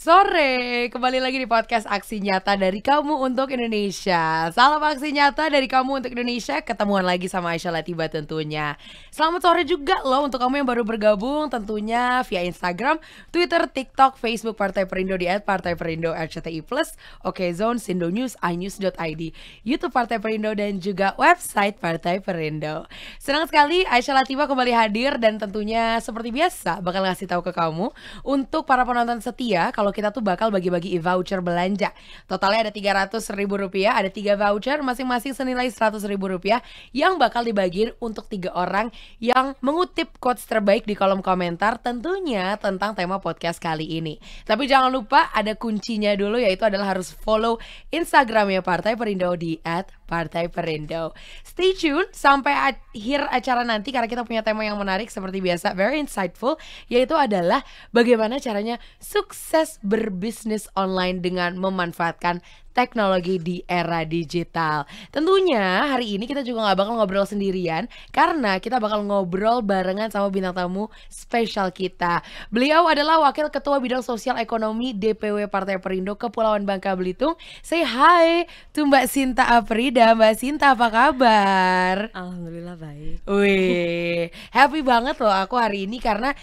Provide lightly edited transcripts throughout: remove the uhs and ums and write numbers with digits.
Sore, kembali lagi di podcast Aksi Nyata dari Kamu untuk Indonesia. Salam aksi nyata dari Kamu untuk Indonesia. Ketemuan lagi sama Aisyah Latiba tentunya. Selamat sore juga loh untuk kamu yang baru bergabung, tentunya via Instagram, Twitter, TikTok, Facebook Partai Perindo di @partaiperindo RCTI+, Okezone, Sindo News, iNews.id, YouTube Partai Perindo dan juga website Partai Perindo. Senang sekali Aisyah Latiba kembali hadir dan tentunya seperti biasa bakal ngasih tahu ke kamu untuk para penonton setia kalau kita tuh bakal bagi-bagi e-voucher belanja. Totalnya ada Rp300.000, ada 3 voucher masing-masing senilai Rp100.000 yang bakal dibagiin untuk 3 orang yang mengutip quotes terbaik di kolom komentar tentunya tentang tema podcast kali ini. Tapi jangan lupa ada kuncinya dulu, yaitu adalah harus follow Instagramnya Partai Perindo di @partaiperindo. Stay tune sampai akhir acara nanti karena kita punya tema yang menarik seperti biasa, very insightful, yaitu adalah bagaimana caranya sukses berbisnis online dengan memanfaatkan teknologi di era digital. Tentunya hari ini kita juga gak bakal ngobrol sendirian karena kita bakal ngobrol barengan sama bintang tamu spesial kita. Beliau adalah Wakil Ketua Bidang Sosial Ekonomi DPW Partai Perindo Kepulauan Bangka Belitung. Say hi to Mbak Sinta Afrida. Mbak Sinta, apa kabar? Alhamdulillah baik. Wih, happy banget loh aku hari ini karena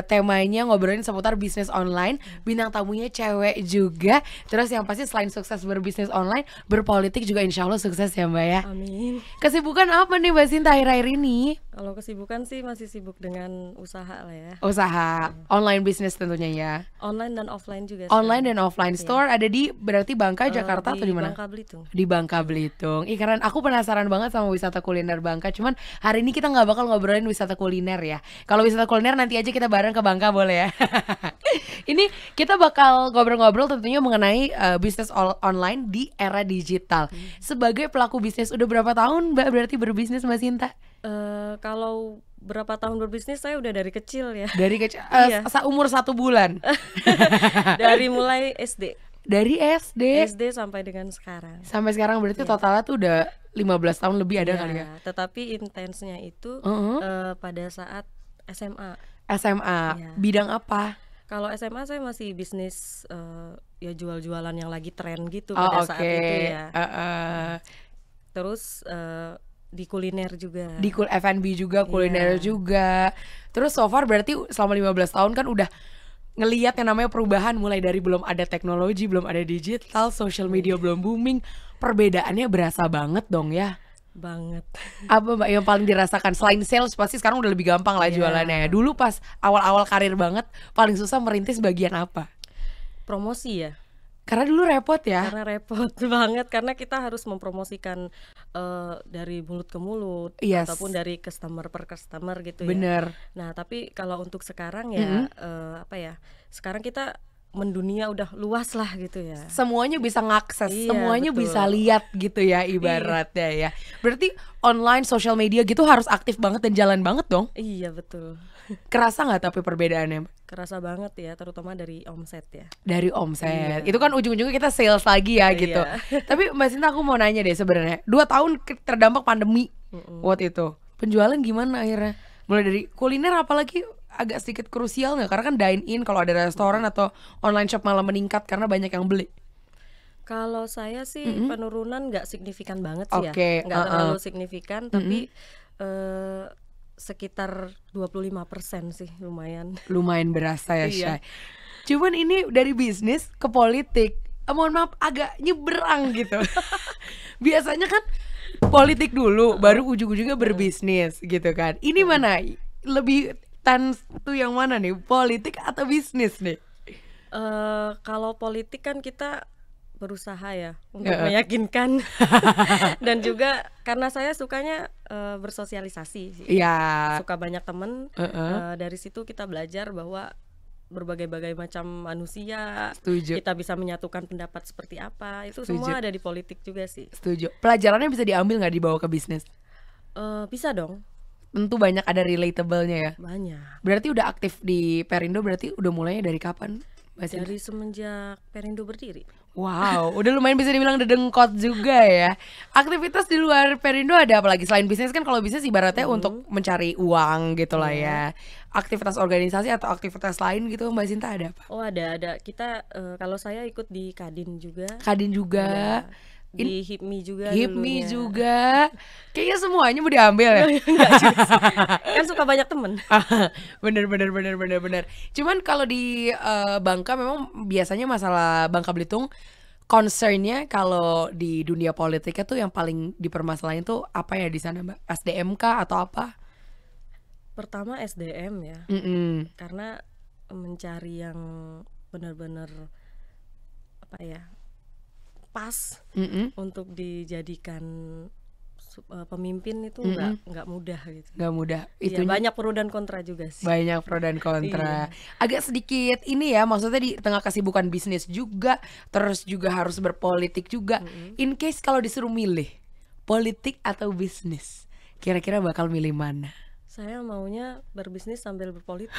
temanya ngobrolin seputar bisnis online. Bintang tamunya cewek juga. Terus yang pasti selain sukses berbisnis online, berpolitik juga insya Allah sukses ya Mbak ya. Amin. Kesibukan apa nih Mbak Sinta akhir-akhir ini? Kalau kesibukan sih masih sibuk dengan usaha lah ya. Usaha online bisnis tentunya ya. Online dan offline juga. Online dan offline store ada di berarti Bangka, Jakarta atau di mana? Bangka Belitung. Di Bangka Belitung. Ih keren, aku penasaran banget sama wisata kuliner Bangka. Cuman hari ini kita nggak bakal ngobrolin wisata kuliner ya. Kalau wisata kuliner nanti aja kita bareng ke Bangka boleh ya. Ini kita bakal ngobrol-ngobrol tentunya mengenai bisnis online di era digital. Sebagai pelaku bisnis udah berapa tahun Mbak berarti berbisnis Mbak Sinta? Kalau berapa tahun berbisnis saya udah dari kecil ya. Dari kecil, Iya. umur 1 bulan. Dari mulai SD. Dari SD SD sampai dengan sekarang. sampai sekarang berarti Iya. totalnya tuh udah 15 tahun lebih ada kali ya. Tetapi intensnya itu pada saat SMA. SMA, Iya. bidang apa? Kalau SMA saya masih bisnis ya jual-jualan yang lagi tren gitu Oh pada oke. saat itu ya. Heeh. Terus di kuliner juga. Di F&B juga, kuliner Iya. juga. Terus so far berarti selama 15 tahun kan udah ngelihat yang namanya perubahan, mulai dari belum ada teknologi, belum ada digital, social media belum booming. Perbedaannya berasa banget dong ya. Banget. Apa Mbak yang paling dirasakan? Selain sales pasti sekarang udah lebih gampang lah Iya. jualannya ya. Dulu pas awal-awal karir banget paling susah merintis bagian apa? Promosi ya. Karena dulu repot ya. Karena repot banget karena kita harus mempromosikan dari mulut ke mulut Yes. ataupun dari customer per customer gitu ya. Bener. Nah, tapi kalau untuk sekarang ya apa ya? Sekarang kita mendunia udah luas lah gitu ya. Semuanya bisa ngakses, Iya, semuanya betul. bisa lihat gitu ya ibaratnya ya. Berarti online, social media gitu harus aktif banget dan jalan banget dong. Iya, betul. Kerasa nggak tapi perbedaannya Kerasa banget ya, terutama dari omset ya. dari omset? Iya. Itu kan ujung-ujungnya kita sales lagi ya Iya. gitu. Tapi Mbak Sinta aku mau nanya deh sebenarnya. 2 tahun terdampak pandemi waktu itu. Penjualan gimana akhirnya? Mulai dari kuliner apalagi agak sedikit krusial nggak? Karena kan dine in kalau ada restoran atau online shop malah meningkat karena banyak yang beli. Kalau saya sih penurunan nggak signifikan banget sih Oke, ya, nggak terlalu signifikan, tapi sekitar 25% sih lumayan. Lumayan berasa ya Iya. Syai. Cuman ini dari bisnis ke politik, mohon maaf agak nyebrang gitu. Biasanya kan politik dulu, baru ujung-ujungnya berbisnis gitu kan. Ini mana lebih tuh yang mana nih, politik atau bisnis nih? Kalau politik kan kita berusaha ya untuk meyakinkan dan juga karena saya sukanya bersosialisasi sih. Iya. Suka banyak temen. Dari situ kita belajar bahwa berbagai-bagai macam manusia. Setuju. Kita bisa menyatukan pendapat seperti apa. Itu Setuju. semua ada di politik juga sih. Setuju. Pelajarannya bisa diambil nggak dibawa ke bisnis? Bisa dong, Tentu banyak ada relatable-nya ya. banyak. Berarti udah aktif di Perindo, berarti udah mulainya dari kapan? Mbak Sinta? Dari semenjak Perindo berdiri. Wow, udah lumayan bisa dibilang dedengkot juga ya. Aktivitas di luar Perindo ada apa lagi? Selain bisnis kan, kalau bisnis ibaratnya untuk mencari uang gitu lah ya. Aktivitas organisasi atau aktivitas lain gitu Mbak Sinta ada apa? Oh ada. Kita kalau saya ikut di Kadin juga. Kadin juga. Di HIPMI juga HIPMI dulunya. juga. Kayaknya semuanya mau diambil ya. Enggak juga sih. Kan suka banyak temen. Bener. Cuman kalau di Bangka memang biasanya masalah Bangka Belitung concernnya kalau di dunia politiknya tuh yang paling dipermasalahin tuh apa ya di sana Mbak? SDM kah atau apa? Pertama SDM ya. Karena mencari yang benar-benar apa ya, pas untuk dijadikan pemimpin itu nggak mudah gitu. Nggak mudah. Iya, banyak pro dan kontra juga sih. Banyak pro dan kontra. Agak sedikit ini ya, maksudnya di tengah kesibukan bisnis juga, terus juga harus berpolitik juga. In case kalau disuruh milih politik atau bisnis, kira-kira bakal milih mana? Saya maunya berbisnis sambil berpolitik.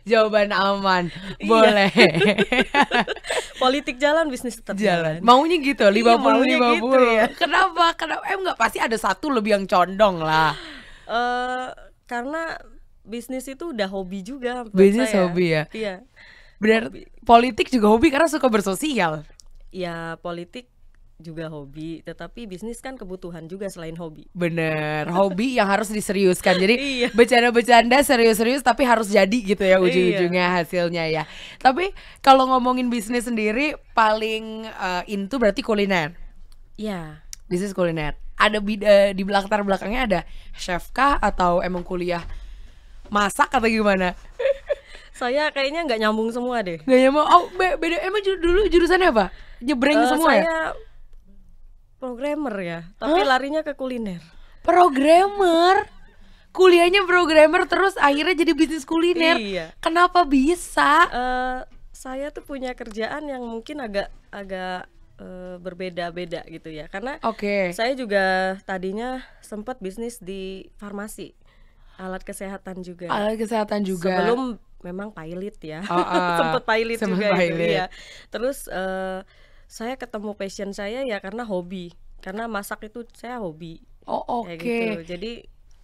Jawaban aman. Boleh. Politik jalan, bisnis tetap jalan. Maunya gitu, 50-50 gitu ya. Kenapa? Enggak, pasti ada satu lebih yang condong lah. Karena bisnis itu udah hobi juga buat Bisnis saya. hobi ya? Iya. Benar, politik juga hobi karena suka bersosial. Ya politik juga hobi, tetapi bisnis kan kebutuhan juga selain hobi. Bener, hobi yang harus diseriuskan. Jadi Iya. bercanda-bercanda serius-serius tapi harus jadi gitu ya ujung-ujungnya hasilnya ya. Tapi kalau ngomongin bisnis sendiri paling into berarti kuliner. Iya. Bisnis kuliner. Ada di latar belakangnya ada chef kah atau emang kuliah masak atau gimana? Saya kayaknya nggak nyambung semua deh. Gak nyambung. Oh, beda. Emang dulu jurusannya apa? Nyebreng semua ya? Saya programmer ya, tapi larinya ke kuliner. Programmer? Kuliahnya programmer terus akhirnya jadi bisnis kuliner. Iya. Kenapa bisa? Saya tuh punya kerjaan yang mungkin agak berbeda-beda gitu ya, karena saya juga tadinya sempat bisnis di farmasi, alat kesehatan juga. Sebelum memang pilot ya. Sempat pilot juga itu ya. Terus saya ketemu passion saya ya karena hobi, karena masak itu saya hobi. Kayak gitu. Jadi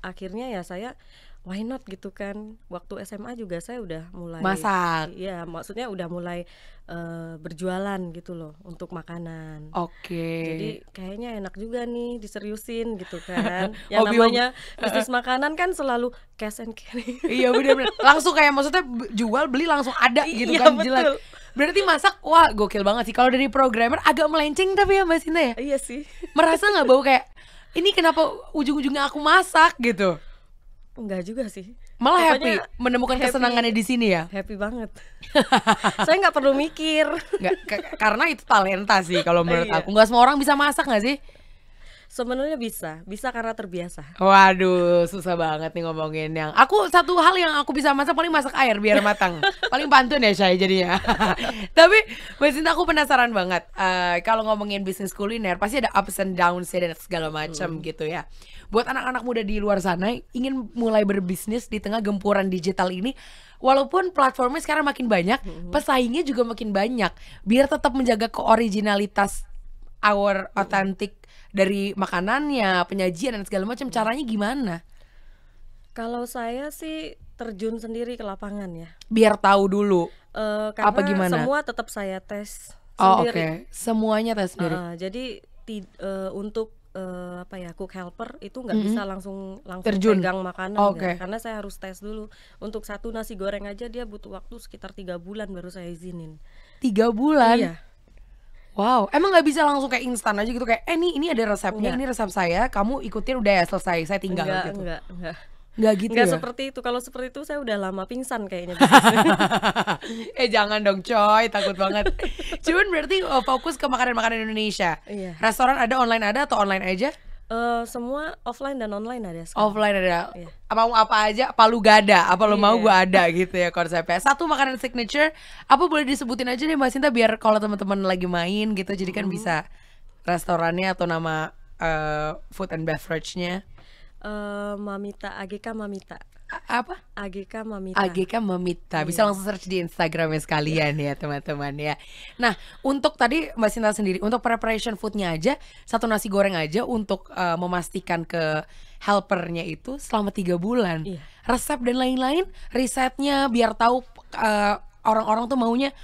akhirnya ya saya why not gitu kan. Waktu SMA juga saya udah mulai masak. Iya, maksudnya udah mulai berjualan gitu loh untuk makanan. Jadi kayaknya enak juga nih diseriusin gitu kan. Yang namanya bisnis makanan kan selalu cash and carry. Iya benar-benar. Langsung kayak maksudnya jual beli langsung ada gitu iya, kan, betul. jelas. Berarti masak, wah gokil banget sih. Kalau dari programmer agak melenceng tapi ya Mbak Sinta ya. Iya sih. Merasa nggak bau kayak ini kenapa ujung-ujungnya aku masak gitu? Enggak juga sih. Malah Pokoknya happy menemukan kesenangannya di sini ya. Happy banget. Saya nggak perlu mikir. Karena itu talenta sih kalau menurut aku. Nggak semua orang bisa masak nggak sih? Sebenarnya bisa karena terbiasa. Waduh, susah banget nih ngomongin yang. Aku satu hal yang aku bisa masak paling masak air biar matang. Paling pantun ya saya jadinya. Tapi Mbak Sinta, aku penasaran banget. Kalau ngomongin bisnis kuliner pasti ada ups and downs dan segala macam gitu ya. Buat anak-anak muda di luar sana ingin mulai berbisnis di tengah gempuran digital ini, walaupun platformnya sekarang makin banyak, pesaingnya juga makin banyak. Biar tetap menjaga keoriginalitas our authentic dari makanannya, penyajian dan segala macam, caranya gimana? Kalau saya sih terjun sendiri ke lapangan ya. Biar tahu dulu. Karena apa gimana? semua tetap saya tes sendiri. Oke. Semuanya tes sendiri. Jadi untuk cook helper itu nggak bisa langsung terjun pegang makanan ya, karena saya harus tes dulu. Untuk satu nasi goreng aja dia butuh waktu sekitar 3 bulan baru saya izinin. 3 bulan? Iya. Wow, emang nggak bisa langsung kayak instan aja gitu kayak ini ada resepnya, ini resep saya, kamu ikutin udah ya selesai, saya tinggal gitu. Enggak gitu ya? Seperti itu. Kalau seperti itu saya udah lama pingsan kayaknya. Jangan dong coy, takut banget. Cuman berarti fokus ke makanan-makanan Indonesia. Iya. Restoran ada, online ada atau online aja? Semua offline dan online ada sekarang. Offline ada. Iya. Mau apa aja, palu gada, apa lo mau gua ada gitu ya konsepnya. Satu makanan signature, apa boleh disebutin aja deh Mbak Sinta biar kalau teman-teman lagi main gitu, jadi kan bisa restorannya atau nama food and beverage-nya. Mamita, AGK Mamita. apa? AGK Mamita. AGK Mamita. Bisa langsung search di Instagramnya sekalian ya teman-teman ya. Nah untuk tadi Mbak Sinta sendiri, untuk preparation foodnya aja, satu nasi goreng aja untuk memastikan ke helpernya itu selama 3 bulan. Resep dan lain-lain, risetnya biar tahu orang-orang tuh maunya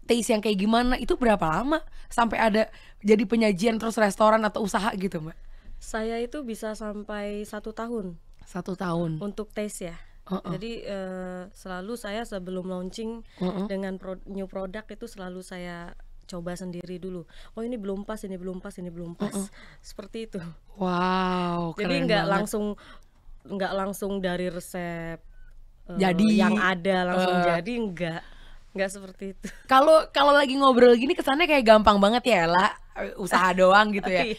taste yang kayak gimana, itu berapa lama sampai ada jadi penyajian terus restoran atau usaha gitu Mbak? Saya itu bisa sampai 1 tahun. 1 tahun untuk taste ya. Jadi selalu saya sebelum launching dengan new product itu selalu saya coba sendiri dulu. Oh ini belum pas, ini belum pas, ini belum pas. Seperti itu. Wow. Jadi nggak langsung dari resep jadi yang ada langsung jadi, nggak seperti itu. Kalau lagi ngobrol gini kesannya kayak gampang banget ya lah, usaha doang gitu ya.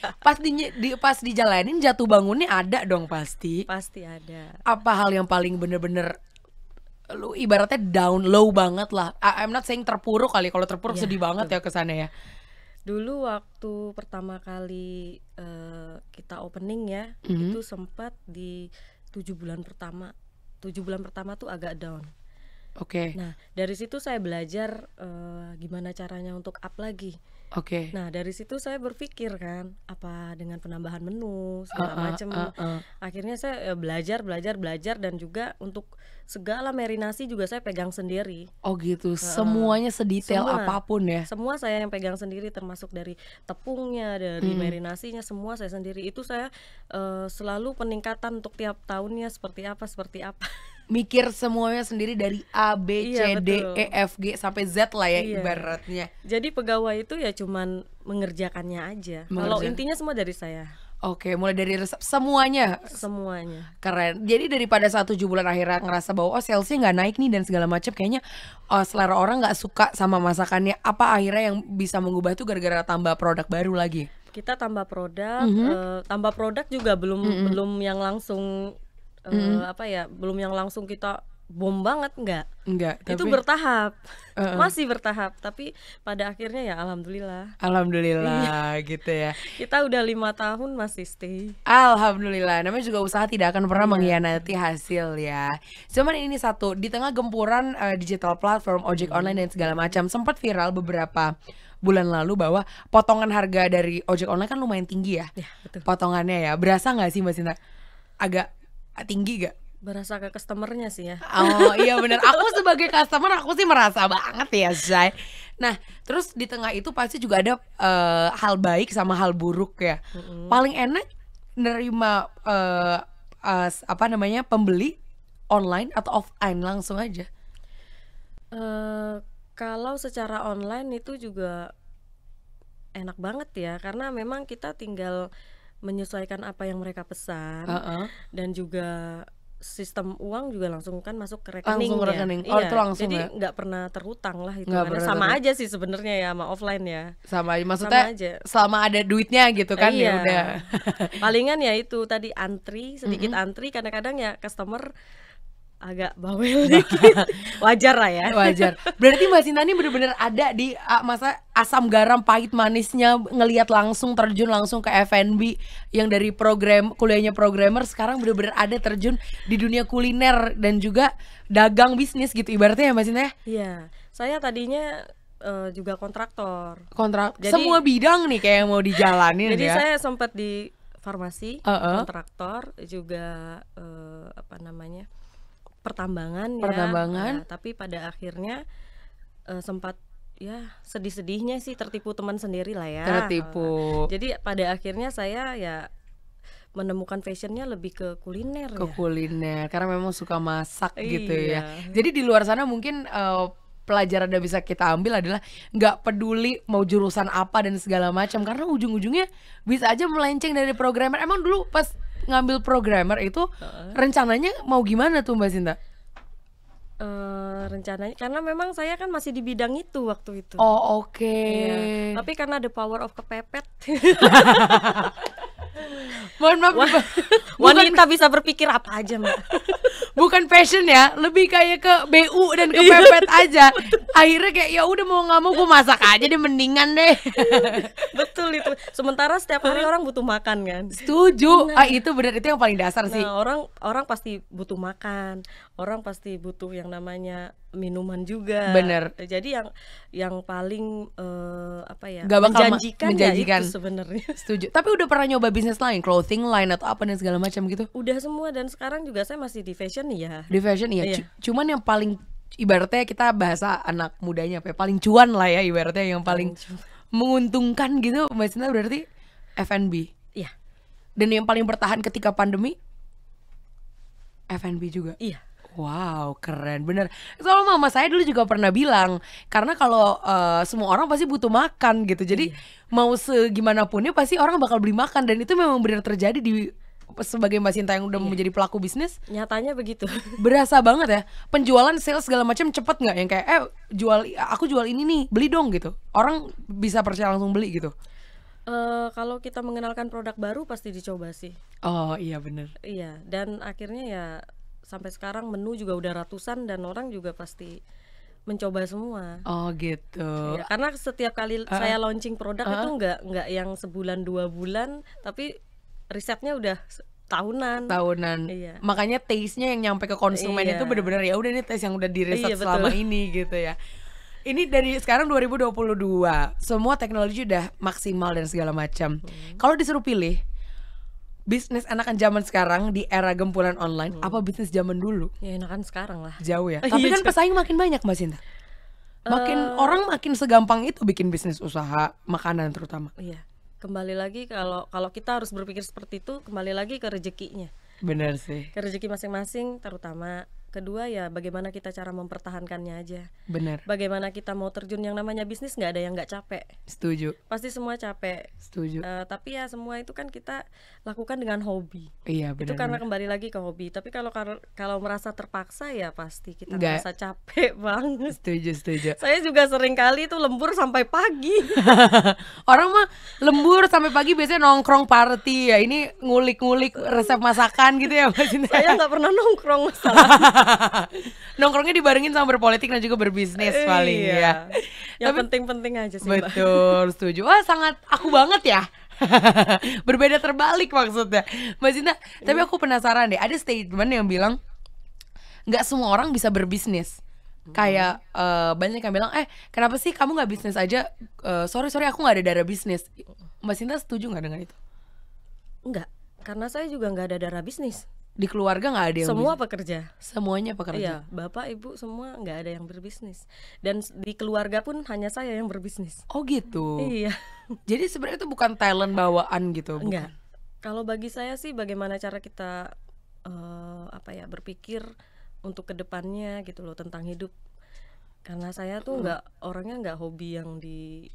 Pas dijalanin jatuh bangunnya ada dong pasti. Pasti ada. Apa hal yang paling bener-bener lu ibaratnya down low banget lah. I'm not saying terpuruk kali, kalau terpuruk sedih banget ya kesannya ya. Dulu waktu pertama kali kita opening ya, itu sempat di 7 bulan pertama. 7 bulan pertama tuh agak down. Nah dari situ saya belajar gimana caranya untuk up lagi. Nah dari situ saya berpikir kan, apa dengan penambahan menu segala macam. Akhirnya saya belajar dan juga untuk segala marinasi juga saya pegang sendiri. Oh gitu, semuanya sedetail apapun ya. Semua saya yang pegang sendiri, termasuk dari tepungnya, dari marinasinya, semua saya sendiri. Itu saya selalu peningkatan untuk tiap tahunnya seperti apa. Mikir semuanya sendiri dari A, B, C, D, E, F, G sampai Z lah ya ibaratnya. Jadi pegawai itu ya cuman mengerjakannya aja. Kalau intinya semua dari saya. Mulai dari resep semuanya. Keren. Jadi daripada 7 bulan akhirnya ngerasa bahwa salesnya nggak naik nih dan segala macam, kayaknya selera orang nggak suka sama masakannya. Apa akhirnya yang bisa mengubah tuh gara-gara tambah produk baru lagi? Kita tambah produk, tambah produk juga belum yang langsung belum yang langsung kita bom banget, enggak. Itu tapi bertahap, masih bertahap. Tapi pada akhirnya ya alhamdulillah gitu ya. Kita udah 5 tahun masih stay. Alhamdulillah. Namanya juga usaha tidak akan pernah mengkhianati hasil ya. Cuman ini satu, di tengah gempuran digital platform, ojek online dan segala macam, sempat viral beberapa bulan lalu bahwa potongan harga dari ojek online kan lumayan tinggi ya. Betul. Potongannya ya. Berasa nggak sih Mbak Sinta? Agak tinggi gak? Berasa ke customernya sih ya. Oh iya benar. Aku sebagai customer aku sih merasa banget ya Zai. Nah terus di tengah itu pasti juga ada hal baik sama hal buruk ya. Paling enak nerima pembeli online atau offline langsung aja? Kalau secara online itu juga enak banget ya, karena memang kita tinggal menyesuaikan apa yang mereka pesan, dan juga sistem uang juga langsung kan masuk ke rekening. Langsung rekening. Oh, itu langsung jadi nggak pernah terhutang lah itu. Sama aja sih sebenarnya ya sama offline ya. Sama maksudnya sama aja. Selama ada duitnya gitu kan ya udah. Palingan ya itu tadi sedikit antri, kadang-kadang ya customer agak bawel dikit. Wajar lah ya. Wajar. Berarti Mbak Sinta ini benar-benar ada di masa asam garam pahit manisnya, ngelihat langsung terjun langsung ke F&B yang dari kuliahnya programmer sekarang benar-benar ada terjun di dunia kuliner dan juga dagang bisnis gitu ibaratnya ya Mbak Sinta? Iya. Saya tadinya juga kontraktor. Jadi, semua bidang nih kayak mau dijalanin. Jadi ya. saya sempat di farmasi, kontraktor juga pertambangan. Nah, tapi pada akhirnya sempat ya sedih-sedihnya sih tertipu teman sendiri lah ya. Tertipu. Jadi pada akhirnya saya ya menemukan fashionnya lebih ke kuliner. Kuliner karena memang suka masak gitu ya. Jadi di luar sana mungkin pelajaran yang bisa kita ambil adalah nggak peduli mau jurusan apa dan segala macam, karena ujung-ujungnya bisa aja melenceng dari programmer. Emang dulu pas ngambil programmer itu rencananya mau gimana tuh Mbak Sinta? Rencananya karena memang saya kan masih di bidang itu waktu itu. Oh oke. Tapi karena the power of kepepet Mohon maaf. Wanita bisa berpikir apa aja, Mbak. Bukan passion ya, lebih kayak ke BU dan kepepet aja. Akhirnya kayak ya udah mau nggak mau gue masak aja deh, mendingan deh. Betul itu. Sementara setiap hari orang butuh makan kan. Setuju. Itu benar, itu yang paling dasar sih. Orang pasti butuh makan. Orang pasti butuh yang namanya minuman juga. Bener. Jadi yang paling gak bakal menjanjikan. Ya itu sebenarnya. Setuju. Tapi udah pernah nyoba bisnis lain, clothing line atau apa dan segala macam gitu? Udah semua, dan sekarang juga saya masih di fashion ya. Di fashion ya. Iya. Cuman yang paling ibaratnya kita bahasa anak mudanya apa ya, paling cuan lah ya ibaratnya, yang paling menguntungkan gitu Mbak Sinta berarti F&B. Iya. Dan yang paling bertahan ketika pandemi F&B juga. Iya. Wow, keren, bener. Soalnya mama saya dulu juga pernah bilang, karena kalau semua orang pasti butuh makan gitu. Jadi mau segimanapun ya pasti orang bakal beli makan. Dan itu memang benar terjadi di sebagai Mbak Sinta yang udah menjadi pelaku bisnis. Nyatanya begitu. Berasa banget ya. Penjualan, sales segala macam cepet nggak? Yang kayak aku jual ini nih, beli dong gitu. Orang bisa percaya langsung beli gitu. Kalau kita mengenalkan produk baru pasti dicoba sih. Oh iya bener. Iya, dan akhirnya ya sampai sekarang menu juga udah ratusan dan orang juga pasti mencoba semua. Oh gitu. Ya, karena setiap kali saya launching produk itu nggak yang sebulan 2 bulan, tapi risetnya udah tahunan. Iya. Makanya taste-nya yang nyampe ke konsumen itu benar-benar ya udah ini taste yang udah diriset selama ini gitu ya. Ini dari sekarang 2022, semua teknologi udah maksimal dan segala macam. Kalau disuruh pilih bisnis enakan zaman sekarang di era gempulan online, apa bisnis zaman dulu? Ya enakan sekarang lah. Jauh ya. Tapi kan pesaing makin banyak Mbak Sinta. Orang makin segampang itu bikin bisnis usaha makanan terutama. Iya. Kembali lagi kalau kita harus berpikir seperti itu, kembali lagi ke rezekinya. Benar sih. Ke rezeki masing-masing terutama. Kedua ya bagaimana kita cara mempertahankannya aja. Benar. Bagaimana kita mau terjun, yang namanya bisnis nggak ada yang nggak capek. Setuju. Pasti semua capek. Setuju. Tapi ya semua itu kan kita lakukan dengan hobi. Iya benar. Itu karena kembali lagi ke hobi. Tapi kalau merasa terpaksa ya pasti kita merasa capek banget. Setuju. Saya juga sering kali itu lembur sampai pagi. Orang mah lembur sampai pagi biasanya nongkrong party ya. Ini ngulik-ngulik resep masakan gitu ya Mbak Sinta. Saya nggak pernah nongkrong masalahnya. Nongkrongnya dibarengin sama berpolitik dan juga berbisnis paling ya. Yang penting-penting aja sih. Betul, setuju. Wah sangat aku banget ya. Berbeda terbalik maksudnya Mbak Sinta. Tapi aku penasaran deh, ada statement yang bilang nggak semua orang bisa berbisnis. Kayak banyak yang bilang kenapa sih kamu nggak bisnis aja? Sorry aku nggak ada darah bisnis. Mbak Sinta setuju nggak dengan itu? Enggak, karena saya juga nggak ada darah bisnis. Di keluarga nggak ada yang semua pekerja. Semuanya pekerja. Iya, bapak ibu semua nggak ada yang berbisnis. Dan di keluarga pun hanya saya yang berbisnis. Oh gitu. Iya. Jadi sebenarnya itu bukan talent bawaan gitu. Enggak. Kalau bagi saya sih bagaimana cara kita berpikir untuk kedepannya gitu loh, tentang hidup. Karena saya tuh orangnya nggak hobi yang di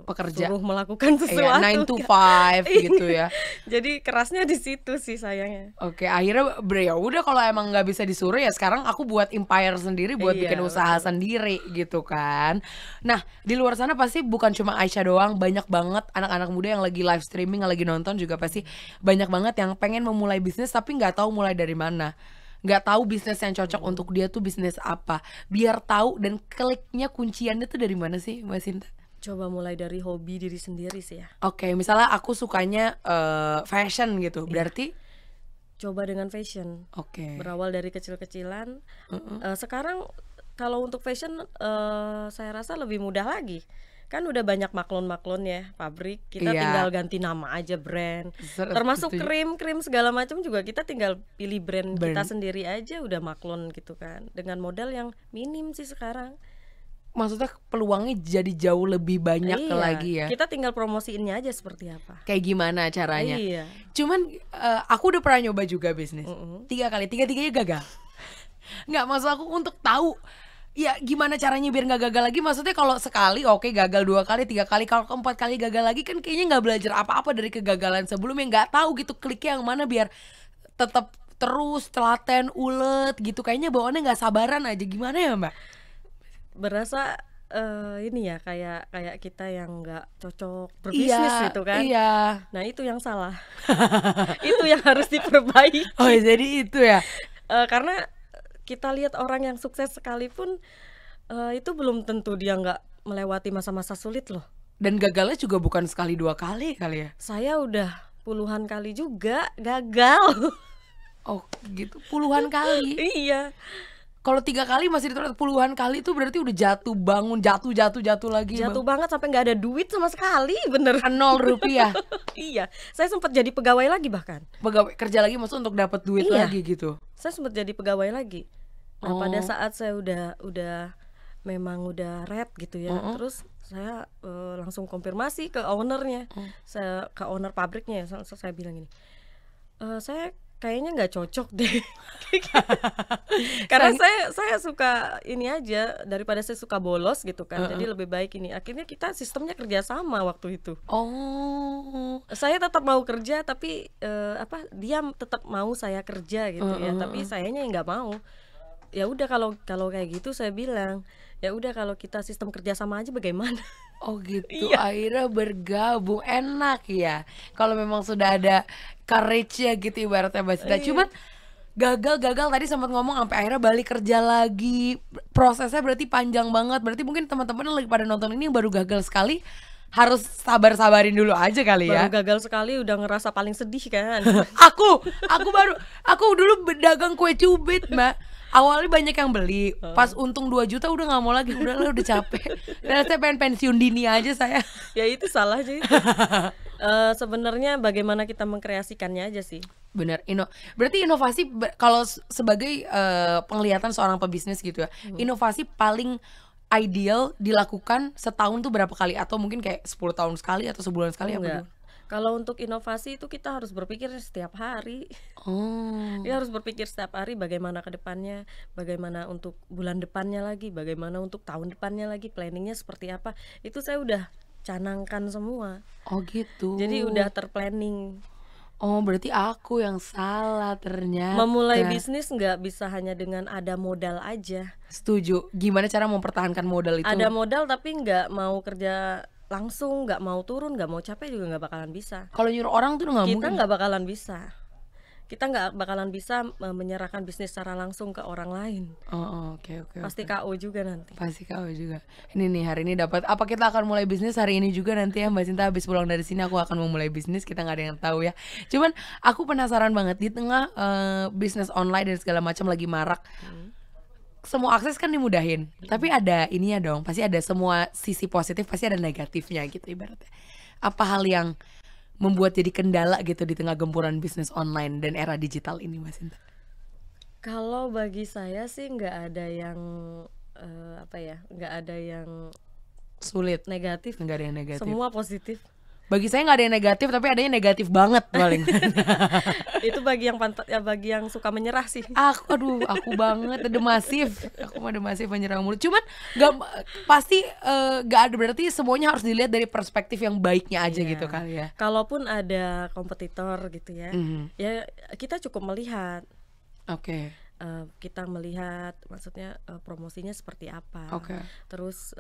pekerja suruh melakukan sesuatu 9 to 5 gitu ya. Jadi kerasnya di situ sih sayangnya. Oke, akhirnya ya udah kalau emang nggak bisa disuruh ya sekarang aku buat empire sendiri, buat bikin usaha sendiri gitu kan. Nah di luar sana pasti bukan cuma Aisyah doang, banyak banget anak-anak muda yang lagi live streaming, yang lagi nonton juga pasti banyak banget yang pengen memulai bisnis tapi nggak tahu mulai dari mana. Nggak tahu bisnis yang cocok untuk dia tuh bisnis apa. Biar tahu dan kliknya kunciannya tuh dari mana sih Mbak Sinta? Coba mulai dari hobi diri sendiri sih ya. Oke, misalnya aku sukanya fashion gitu, berarti coba dengan fashion. Oke. Berawal dari kecil-kecilan. Sekarang kalau untuk fashion saya rasa lebih mudah lagi. Kan udah banyak maklon ya, pabrik. Kita tinggal ganti nama aja, brand. Termasuk krim segala macam juga kita tinggal pilih brand kita sendiri aja, udah maklon gitu kan. Dengan modal yang minim sih sekarang. Maksudnya peluangnya jadi jauh lebih banyak lagi ya. Kita tinggal promosiinnya aja seperti apa. Kayak gimana caranya. Iya. Cuman aku udah pernah nyoba juga bisnis 3 kali, 3-3nya gagal. Nggak, maksud aku untuk tahu ya gimana caranya biar nggak gagal lagi. Maksudnya kalau sekali gagal 2 kali, 3 kali, kalau 4 kali gagal lagi kan kayaknya nggak belajar apa-apa dari kegagalan sebelumnya. Nggak tahu gitu kliknya yang mana biar tetap terus telaten, ulet gitu. Kayaknya bawaannya nggak sabaran aja. Gimana ya Mbak? Berasa ini ya kayak kita yang nggak cocok berbisnis gitu kan. Iya. Nah itu yang salah. Itu yang harus diperbaiki. Oh jadi itu ya. Karena kita lihat orang yang sukses sekalipun itu belum tentu dia nggak melewati masa-masa sulit loh. Dan gagalnya juga bukan sekali 2 kali kali ya. Saya udah puluhan kali juga gagal. Oh gitu, puluhan kali. Iya. Kalau 3 kali masih ditulis, puluhan kali itu berarti udah jatuh bangun, jatuh lagi. Jatuh banget sampai nggak ada duit sama sekali, bener. 0 rupiah. Iya, saya sempat jadi pegawai lagi bahkan. Pegawai kerja lagi maksud untuk dapat duit lagi gitu. Saya sempat jadi pegawai lagi. Nah pada saat saya udah memang udah red gitu ya, terus saya langsung konfirmasi ke ownernya, saya ke owner pabriknya, saya bilang gini, saya kayaknya nggak cocok deh. Karena saya suka ini aja, daripada saya suka bolos gitu kan. Jadi lebih baik ini. Akhirnya kita sistemnya kerjasama waktu itu. Saya tetap mau kerja tapi dia tetap mau saya kerja gitu ya. Tapi sayanya nggak mau. Ya udah kalau kayak gitu saya bilang, ya udah kalau kita sistem kerjasama aja bagaimana? Oh gitu, akhirnya bergabung, enak ya. Kalau memang sudah ada courage-nya gitu ibaratnya Mbak Sinta. Cuman gagal tadi sempat ngomong sampai akhirnya balik kerja lagi. Prosesnya berarti panjang banget. Berarti mungkin teman-teman yang lagi pada nonton ini yang baru gagal sekali harus sabarin dulu aja kali ya. Baru gagal sekali udah ngerasa paling sedih kan. aku dulu berdagang kue cubit Mbak. Awalnya banyak yang beli, pas untung 2 juta udah gak mau lagi, udah capek. Dan saya pengen pensiun dini aja saya. Ya itu salah sih. Sebenarnya bagaimana kita mengkreasikannya aja sih. Benar, berarti inovasi kalau sebagai penglihatan seorang pebisnis gitu ya, inovasi paling ideal dilakukan setahun tuh berapa kali? Atau mungkin kayak 10 tahun sekali atau sebulan sekali apa? Kalau untuk inovasi itu kita harus berpikir setiap hari. Dia harus berpikir setiap hari bagaimana ke depannya, bagaimana untuk bulan depannya lagi, bagaimana untuk tahun depannya lagi, planningnya seperti apa. Itu saya udah canangkan semua. Oh gitu. Jadi udah terplanning. Oh berarti aku yang salah ternyata. Memulai bisnis nggak bisa hanya dengan ada modal aja. Setuju. Gimana cara mempertahankan modal itu? Ada modal tapi nggak mau kerja langsung, nggak mau turun, nggak mau capek juga nggak bakalan bisa. Kalau nyuruh orang tuh nggak mungkin. Kita nggak bakalan bisa. Kita nggak bakalan bisa menyerahkan bisnis secara langsung ke orang lain. Oke. Pasti KO juga nanti. Pasti KO juga. Ini nih hari ini dapat apa, kita akan mulai bisnis hari ini juga nanti ya Mbak Sinta. Habis pulang dari sini aku akan memulai bisnis, kita nggak ada yang tahu ya. Cuman aku penasaran banget di tengah bisnis online dan segala macam lagi marak. Semua akses kan dimudahin, tapi ada ininya dong, pasti ada semua sisi positif, pasti ada negatifnya gitu ibaratnya. Apa hal yang membuat jadi kendala gitu di tengah gempuran bisnis online dan era digital ini Mbak Sinta? Kalau bagi saya sih nggak ada yang nggak ada yang sulit, negatif. Nggak ada yang negatif. Semua positif. Bagi saya nggak ada yang negatif, tapi adanya negatif banget paling. Itu bagi yang suka menyerah sih. Aku banget demasif. Aku mah demasif, menyerah mulu. Cuman pasti nggak ada, berarti semuanya harus dilihat dari perspektif yang baiknya aja gitu kali ya. Kalaupun ada kompetitor gitu ya, ya kita cukup melihat. Oke. Kita melihat, maksudnya promosinya seperti apa. Terus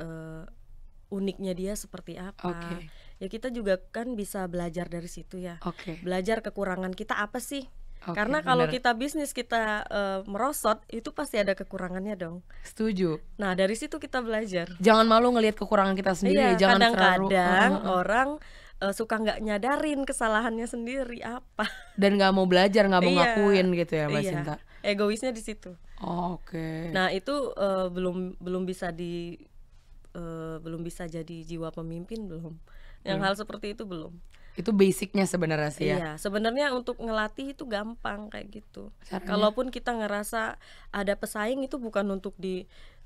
uniknya dia seperti apa. Ya kita juga kan bisa belajar dari situ ya. Belajar kekurangan kita apa sih. Karena kalau kita bisnis kita merosot, itu pasti ada kekurangannya dong. Setuju. Nah dari situ kita belajar. Jangan malu ngelihat kekurangan kita sendiri. Jangan kadang-kadang orang suka nggak nyadarin kesalahannya sendiri apa. Dan nggak mau belajar, nggak mau ngakuin gitu ya Mbak Sinta. Egoisnya di situ. Nah itu belum bisa jadi jiwa pemimpin belum. Yang hal seperti itu belum. Itu basicnya sebenarnya sih ya. Iya, sebenarnya untuk ngelatih itu gampang kayak gitu. Kalaupun kita ngerasa ada pesaing, itu bukan untuk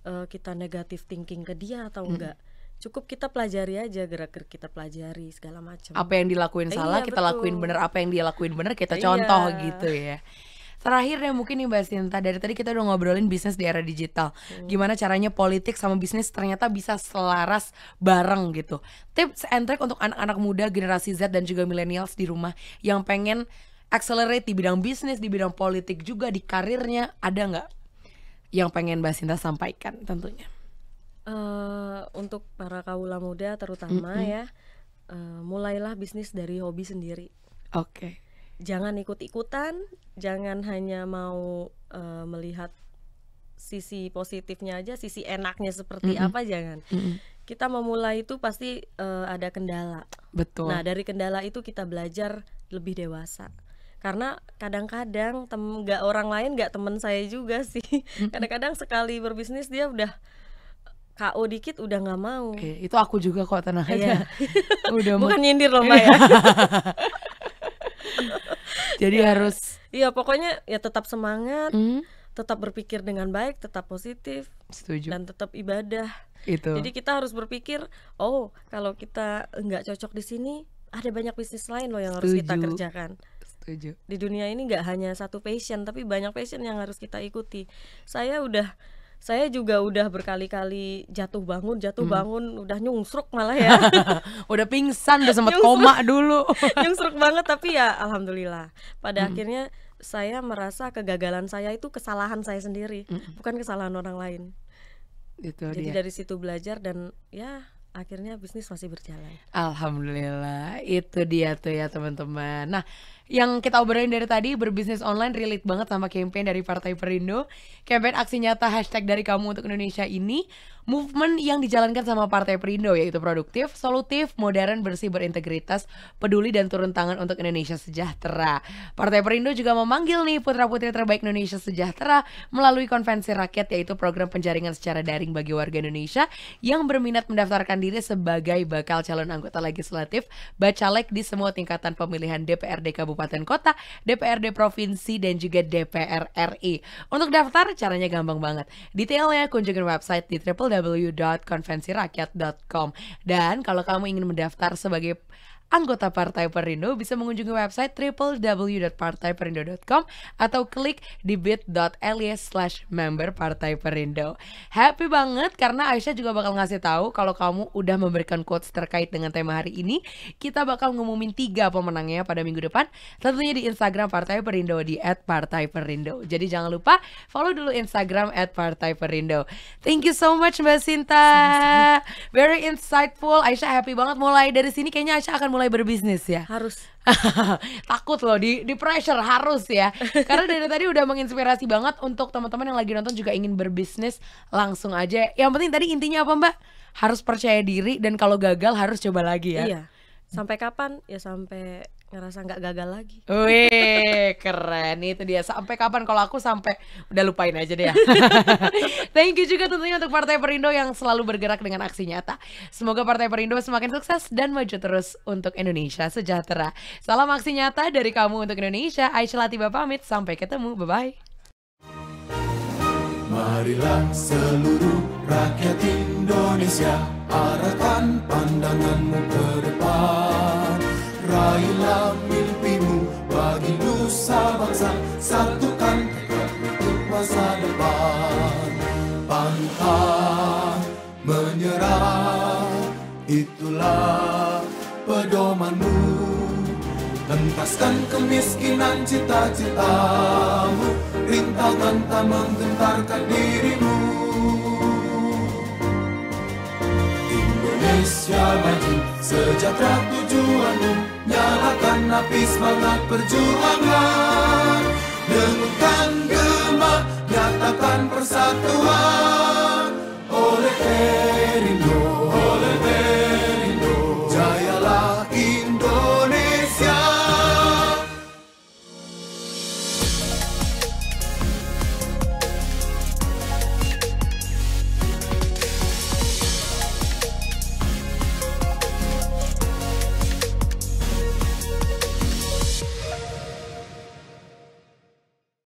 kita negatif thinking ke dia atau enggak. Cukup kita pelajari aja, gerak-gerik kita pelajari segala macam. Apa yang dilakuin salah kita lakuin bener, apa yang dia lakuin bener kita contoh gitu ya. Terakhir deh mungkin nih Mbak Sinta, dari tadi kita udah ngobrolin bisnis di era digital. Gimana caranya politik sama bisnis ternyata bisa selaras bareng gitu. Tips and trick untuk anak-anak muda generasi Z dan juga millennials di rumah yang pengen accelerate di bidang bisnis, di bidang politik juga, di karirnya, ada nggak yang pengen Mbak Sinta sampaikan tentunya? Untuk para kaula muda terutama ya, mulailah bisnis dari hobi sendiri. Oke. Jangan ikut-ikutan, jangan hanya mau melihat sisi positifnya aja, sisi enaknya seperti apa, jangan. Kita memulai itu pasti ada kendala. Betul. Nah, dari kendala itu kita belajar lebih dewasa. Karena kadang-kadang nggak orang lain, nggak teman saya juga sih. Kadang-kadang sekali berbisnis dia udah KO dikit udah nggak mau. Itu aku juga kok, tenang aja. Udah bukan nyindir loh Mbak ya. Jadi harus. Iya, pokoknya ya tetap semangat, tetap berpikir dengan baik, tetap positif. Setuju. Dan tetap ibadah. Itu. Jadi kita harus berpikir, kalau kita nggak cocok di sini, ada banyak bisnis lain loh yang harus kita kerjakan. Setuju. Di dunia ini nggak hanya satu passion, tapi banyak passion yang harus kita ikuti. Saya juga udah berkali-kali jatuh bangun, udah nyungsruk malah ya. Udah pingsan, udah sempat koma dulu. Nyungsruk banget, tapi ya alhamdulillah. Pada akhirnya saya merasa kegagalan saya itu kesalahan saya sendiri, bukan kesalahan orang lain. Jadi dari situ belajar dan ya akhirnya bisnis masih berjalan. Alhamdulillah, itu dia tuh ya teman-teman. Nah, yang kita obrolin dari tadi, berbisnis online relate banget sama campaign dari Partai Perindo. Campaign aksi nyata #dari kamu untuk Indonesia ini movement yang dijalankan sama Partai Perindo, yaitu produktif, solutif, modern, bersih, berintegritas, peduli, dan turun tangan untuk Indonesia sejahtera. Partai Perindo juga memanggil nih putra-putri terbaik Indonesia sejahtera melalui konvensi rakyat, yaitu program penjaringan secara daring bagi warga Indonesia yang berminat mendaftarkan diri sebagai bakal calon anggota legislatif Bacalek di semua tingkatan pemilihan DPRD Kabupaten Kota, DPRD Provinsi, dan juga DPR RI. Untuk daftar caranya gampang banget. Detailnya kunjungin website di www.konvensirakyat.com. Dan kalau kamu ingin mendaftar sebagai anggota Partai Perindo, bisa mengunjungi website www.partaiperindo.com atau klik di bit.ly/member Partai Perindo. Happy banget karena Aisyah juga bakal ngasih tahu kalau kamu udah memberikan quotes terkait dengan tema hari ini. Kita bakal ngumumin 3 pemenangnya pada minggu depan, tentunya di Instagram Partai Perindo di @partaiperindo. Jadi jangan lupa follow dulu Instagram @partaiperindo. Thank you so much Mbak Sinta. Very insightful. Aisyah happy banget. Mulai dari sini kayaknya Aisyah akan mulai berbisnis ya. Harus. Takut loh di pressure, harus ya. Karena dari tadi udah menginspirasi banget untuk teman-teman yang lagi nonton juga ingin berbisnis, langsung aja. Yang penting tadi intinya apa Mbak? Harus percaya diri dan kalau gagal harus coba lagi ya. Iya. Sampai kapan? Ya sampai ngerasa nggak gagal lagi. Wih, keren. Itu dia. Sampai kapan? Kalau aku sampai udah lupain aja deh ya. Thank you juga tentunya untuk Partai Perindo yang selalu bergerak dengan aksi nyata. Semoga Partai Perindo semakin sukses dan maju terus untuk Indonesia sejahtera. Salam aksi nyata dari kamu untuk Indonesia. Aisyah Latifah pamit. Sampai ketemu. Bye-bye. Marilah seluruh rakyat Indonesia, arahkan pandanganmu ke depan. Raihlah mimpimu bagi nusa bangsa, satukan tekad untuk masa depan. Pantang menyerah, itulah pedomanmu. Entaskan kemiskinan cita-citamu, rintangan tak menggentarkan dirimu. Indonesia maju, sejahtera tujuanmu, nyalakan api semangat perjuangan.